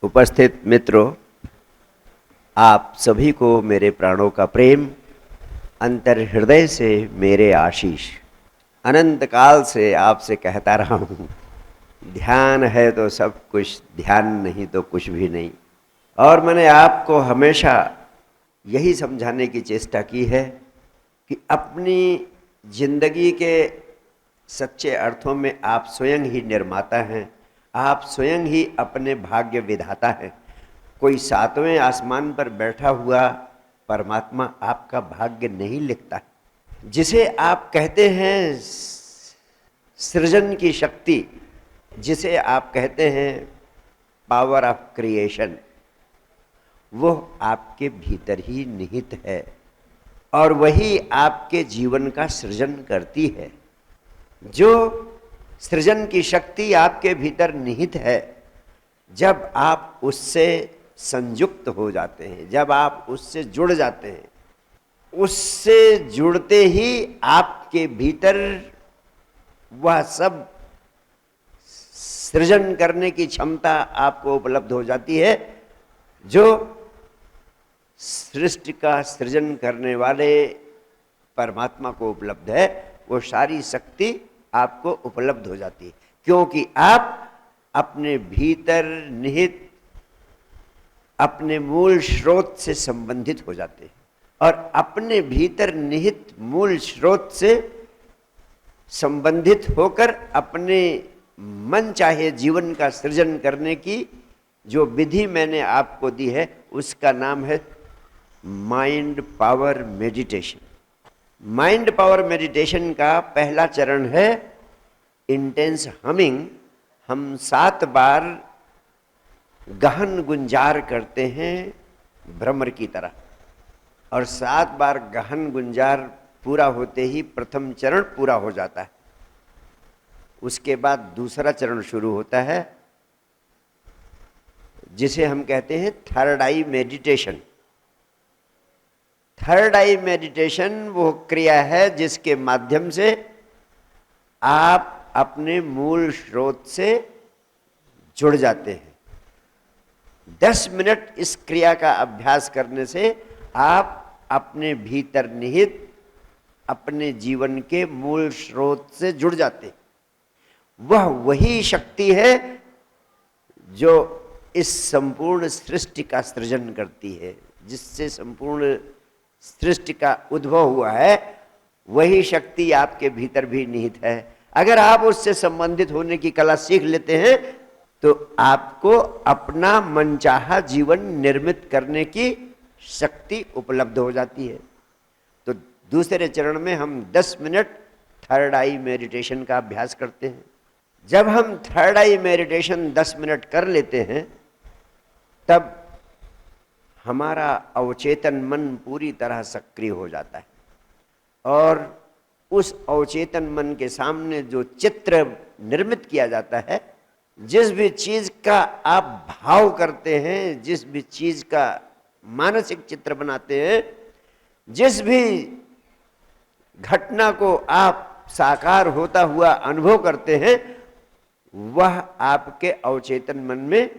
उपस्थित मित्रों, आप सभी को मेरे प्राणों का प्रेम, अंतर हृदय से मेरे आशीष। अनंत काल से आपसे कहता रहा हूँ, ध्यान है तो सब कुछ, ध्यान नहीं तो कुछ भी नहीं। और मैंने आपको हमेशा यही समझाने की चेष्टा की है कि अपनी जिंदगी के सच्चे अर्थों में आप स्वयं ही निर्माता हैं, आप स्वयं ही अपने भाग्य विधाता हैं। कोई सातवें आसमान पर बैठा हुआ परमात्मा आपका भाग्य नहीं लिखता। जिसे आप कहते हैं सृजन की शक्ति, जिसे आप कहते हैं पावर ऑफ क्रिएशन, वो आपके भीतर ही निहित है और वही आपके जीवन का सृजन करती है। जो सृजन की शक्ति आपके भीतर निहित है, जब आप उससे संयुक्त हो जाते हैं, जब आप उससे जुड़ जाते हैं, उससे जुड़ते ही आपके भीतर वह सब सृजन करने की क्षमता आपको उपलब्ध हो जाती है जो सृष्टि का सृजन करने वाले परमात्मा को उपलब्ध है। वो सारी शक्ति आपको उपलब्ध हो जाती है, क्योंकि आप अपने भीतर निहित अपने मूल स्रोत से संबंधित हो जाते हैं और अपने भीतर निहित मूल स्रोत से संबंधित होकर अपने मन चाहे जीवन का सृजन करने की जो विधि मैंने आपको दी है, उसका नाम है mind power meditation. Mind power meditation का पहला चरण है इंटेंस हमिंग। हम 7 बार गहन गुंजार करते हैं भ्रमर की तरह, और 7 बार गहन गुंजार पूरा होते ही प्रथम चरण पूरा हो जाता है। उसके बाद दूसरा चरण शुरू होता है, जिसे हम कहते हैं थर्ड आई मेडिटेशन। थर्ड आई मेडिटेशन वो क्रिया है जिसके माध्यम से आप अपने मूल स्रोत से जुड़ जाते हैं। 10 मिनट इस क्रिया का अभ्यास करने से आप अपने भीतर निहित अपने जीवन के मूल स्रोत से जुड़ जाते हैं। वह वही शक्ति है जो इस संपूर्ण सृष्टि का सृजन करती है, जिससे संपूर्ण सृष्टि का उद्भव हुआ है। वही शक्ति आपके भीतर भी निहित है। अगर आप उससे संबंधित होने की कला सीख लेते हैं तो आपको अपना मनचाहा जीवन निर्मित करने की शक्ति उपलब्ध हो जाती है। तो दूसरे चरण में हम 10 मिनट थर्ड आई मेडिटेशन का अभ्यास करते हैं। जब हम थर्ड आई मेडिटेशन 10 मिनट कर लेते हैं, तब हमारा अवचेतन मन पूरी तरह सक्रिय हो जाता है और उस अवचेतन मन के सामने जो चित्र निर्मित किया जाता है, जिस भी चीज का आप भाव करते हैं, जिस भी चीज का मानसिक चित्र बनाते हैं, जिस भी घटना को आप साकार होता हुआ अनुभव करते हैं, वह आपके अवचेतन मन में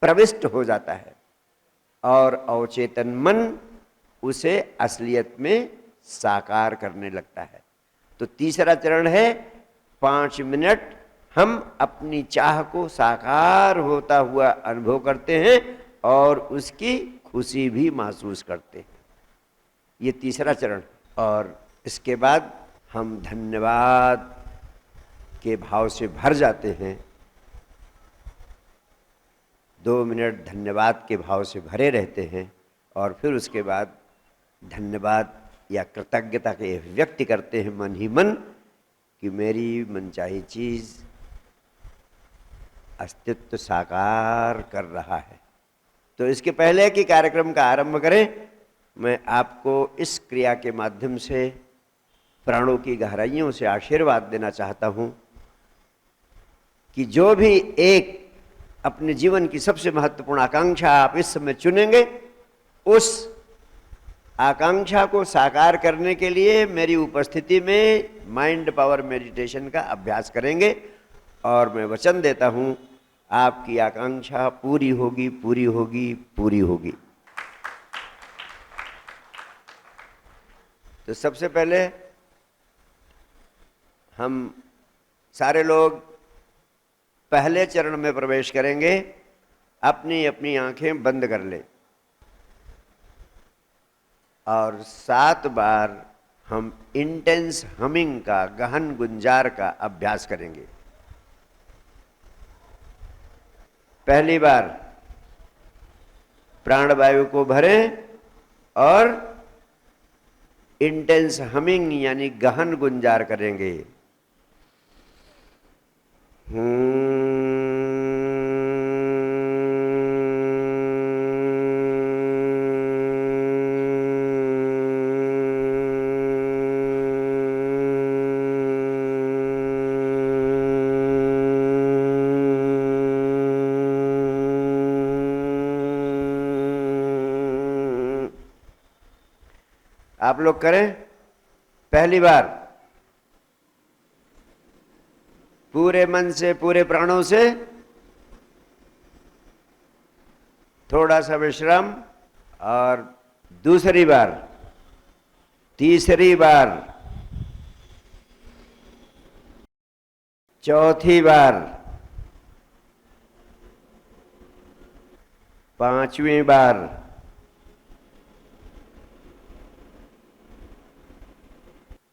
प्रविष्ट हो जाता है और अवचेतन मन उसे असलियत में साकार करने लगता है। तो तीसरा चरण है 5 मिनट हम अपनी चाह को साकार होता हुआ अनुभव करते हैं और उसकी खुशी भी महसूस करते हैं। ये तीसरा चरण। और इसके बाद हम धन्यवाद के भाव से भर जाते हैं। 2 मिनट धन्यवाद के भाव से भरे रहते हैं और फिर उसके बाद धन्यवाद या कृतज्ञता के व्यक्त करते हैं मन ही मन कि मेरी मनचाही चीज अस्तित्व साकार कर रहा है। तो इसके पहले कि कार्यक्रम का आरंभ करें, मैं आपको इस क्रिया के माध्यम से प्राणों की गहराइयों से आशीर्वाद देना चाहता हूँ कि जो भी एक अपने जीवन की सबसे महत्वपूर्ण आकांक्षा आप इस समय चुनेंगे, उस आकांक्षा को साकार करने के लिए मेरी उपस्थिति में माइंड पावर मेडिटेशन का अभ्यास करेंगे। और मैं वचन देता हूँ आपकी आकांक्षा पूरी होगी, पूरी होगी, पूरी होगी। तो सबसे पहले हम सारे लोग पहले चरण में प्रवेश करेंगे। अपनी अपनी आंखें बंद कर ले और 7 बार हम इंटेंस हमिंग का, गहन गुंजार का अभ्यास करेंगे। पहली बार प्राणवायु को भरें और इंटेंस हमिंग यानी गहन गुंजार करेंगे। आप लोग करें। पहली बार पूरे मन से, पूरे प्राणों से, थोड़ा सा विश्राम। और दूसरी बार, तीसरी बार, चौथी बार, पांचवी बार,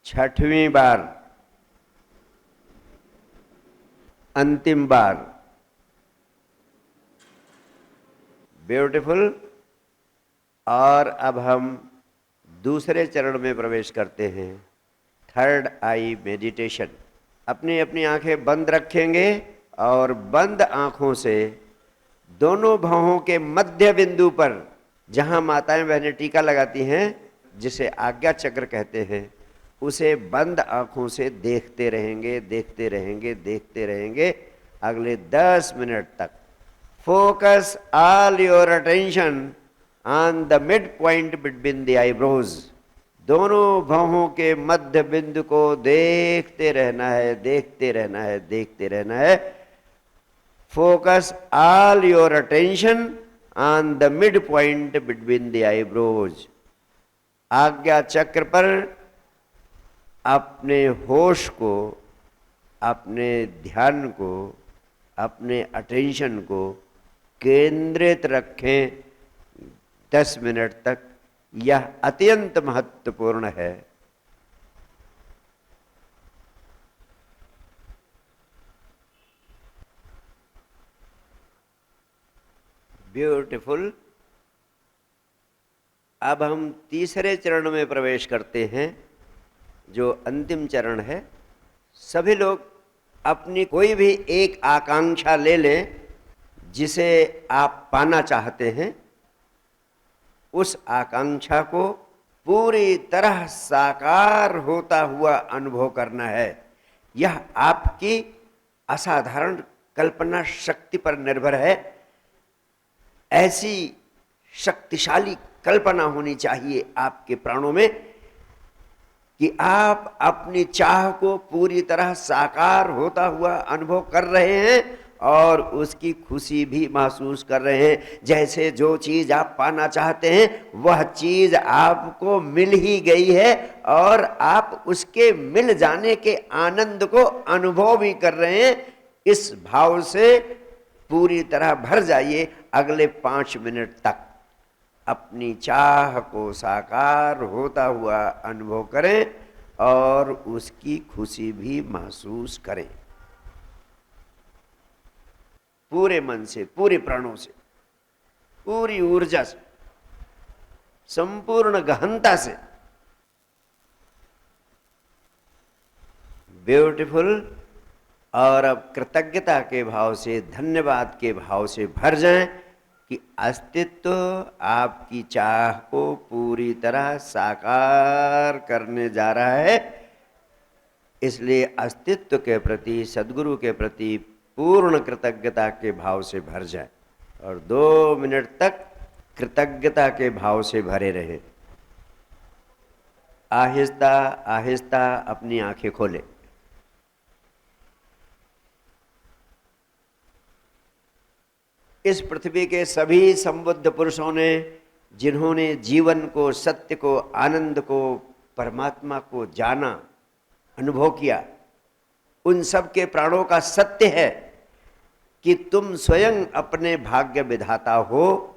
छठवीं बार, अंतिम बार। ब्यूटीफुल। और अब हम दूसरे चरण में प्रवेश करते हैं, थर्ड आई मेडिटेशन। अपनी अपनी आंखें बंद रखेंगे और बंद आंखों से दोनों भौहों के मध्य बिंदु पर, जहां माताएं बहनें टीका लगाती हैं, जिसे आज्ञा चक्र कहते हैं, उसे बंद आंखों से देखते रहेंगे, देखते रहेंगे, देखते रहेंगे अगले 10 मिनट तक। Focus all your attention on the mid point between the eyebrows. दोनों भौहों के मध्य बिंदु को देखते रहना है, देखते रहना है, देखते रहना है। Focus all your attention on the mid point between the eyebrows. आज्ञा चक्र पर अपने होश को, अपने ध्यान को, अपने अटेंशन को केंद्रित रखें 10 मिनट तक। यह अत्यंत महत्वपूर्ण है। ब्यूटीफुल। अब हम तीसरे चरण में प्रवेश करते हैं, जो अंतिम चरण है। सभी लोग अपनी कोई भी एक आकांक्षा ले लें जिसे आप पाना चाहते हैं। उस आकांक्षा को पूरी तरह साकार होता हुआ अनुभव करना है। यह आपकी असाधारण कल्पना शक्ति पर निर्भर है। ऐसी शक्तिशाली कल्पना होनी चाहिए आपके प्राणों में कि आप अपनी चाह को पूरी तरह साकार होता हुआ अनुभव कर रहे हैं और उसकी खुशी भी महसूस कर रहे हैं। जैसे जो चीज आप पाना चाहते हैं वह चीज आपको मिल ही गई है और आप उसके मिल जाने के आनंद को अनुभव भी कर रहे हैं। इस भाव से पूरी तरह भर जाइए। अगले 5 मिनट तक अपनी चाह को साकार होता हुआ अनुभव करें और उसकी खुशी भी महसूस करें। पूरे मन से, पूरे प्राणों से, पूरी ऊर्जा से, संपूर्ण गहनता से। ब्यूटीफुल। और अब कृतज्ञता के भाव से, धन्यवाद के भाव से भर जाएं कि अस्तित्व आपकी चाह को पूरी तरह साकार करने जा रहा है। इसलिए अस्तित्व के प्रति, सद्गुरु के प्रति पूर्ण कृतज्ञता के भाव से भर जाए और 2 मिनट तक कृतज्ञता के भाव से भरे रहे। आहिस्ता आहिस्ता अपनी आंखें खोलें। इस पृथ्वी के सभी संबुद्ध पुरुषों ने, जिन्होंने जीवन को, सत्य को, आनंद को, परमात्मा को जाना, अनुभव किया, उन सब के प्राणों का सत्य है कि तुम स्वयं अपने भाग्य विधाता हो।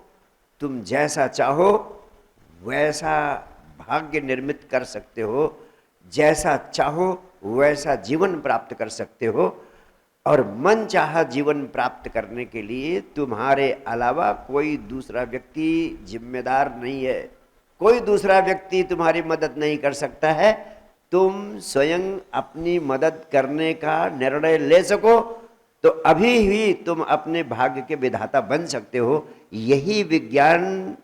तुम जैसा चाहो वैसा भाग्य निर्मित कर सकते हो, जैसा चाहो वैसा जीवन प्राप्त कर सकते हो। और मन चाहा जीवन प्राप्त करने के लिए तुम्हारे अलावा कोई दूसरा व्यक्ति जिम्मेदार नहीं है, कोई दूसरा व्यक्ति तुम्हारी मदद नहीं कर सकता है। तुम स्वयं अपनी मदद करने का निर्णय ले सको तो अभी ही तुम अपने भाग्य के विधाता बन सकते हो। यही विज्ञान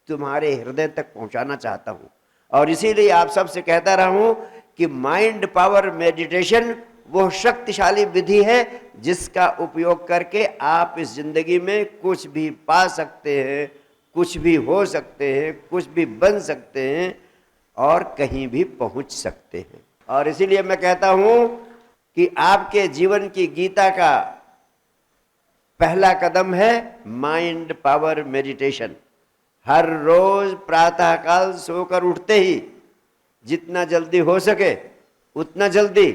तुम्हारे हृदय तक पहुंचाना चाहता हूं। और इसीलिए आप सबसे कहता रहा हूं कि माइंड पावर मेडिटेशन वो शक्तिशाली विधि है जिसका उपयोग करके आप इस जिंदगी में कुछ भी पा सकते हैं, कुछ भी हो सकते हैं, कुछ भी बन सकते हैं और कहीं भी पहुंच सकते हैं। और इसीलिए मैं कहता हूं कि आपके जीवन की गीता का पहला कदम है माइंड पावर मेडिटेशन। हर रोज प्रातःकाल सोकर उठते ही जितना जल्दी हो सके उतना जल्दी,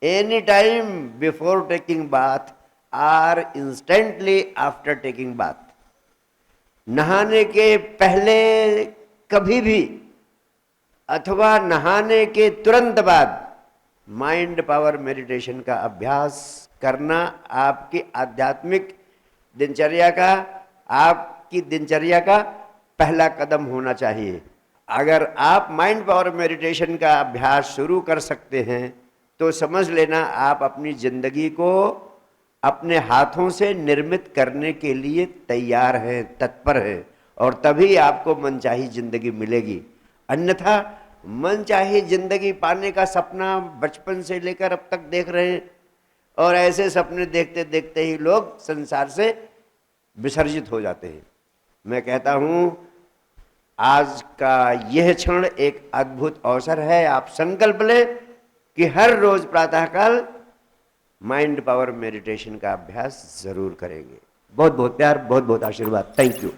any time before taking bath और इंस्टेंटली आफ्टर टेकिंग बाथ, नहाने के पहले कभी भी अथवा नहाने के तुरंत बाद माइंड पावर मेडिटेशन का अभ्यास करना आपकी आध्यात्मिक दिनचर्या का, आपकी दिनचर्या का पहला कदम होना चाहिए। अगर आप माइंड पावर मेडिटेशन का अभ्यास शुरू कर सकते हैं तो समझ लेना आप अपनी जिंदगी को अपने हाथों से निर्मित करने के लिए तैयार हैं, तत्पर हैं, और तभी आपको मनचाही जिंदगी मिलेगी। अन्यथा मनचाही जिंदगी पाने का सपना बचपन से लेकर अब तक देख रहे हैं और ऐसे सपने देखते देखते ही लोग संसार से विसर्जित हो जाते हैं। मैं कहता हूं आज का यह क्षण एक अद्भुत अवसर है। आप संकल्प लें कि हर रोज प्रातःकाल माइंड पावर मेडिटेशन का अभ्यास जरूर करेंगे। बहुत बहुत प्यार, बहुत बहुत आशीर्वाद। Thank you.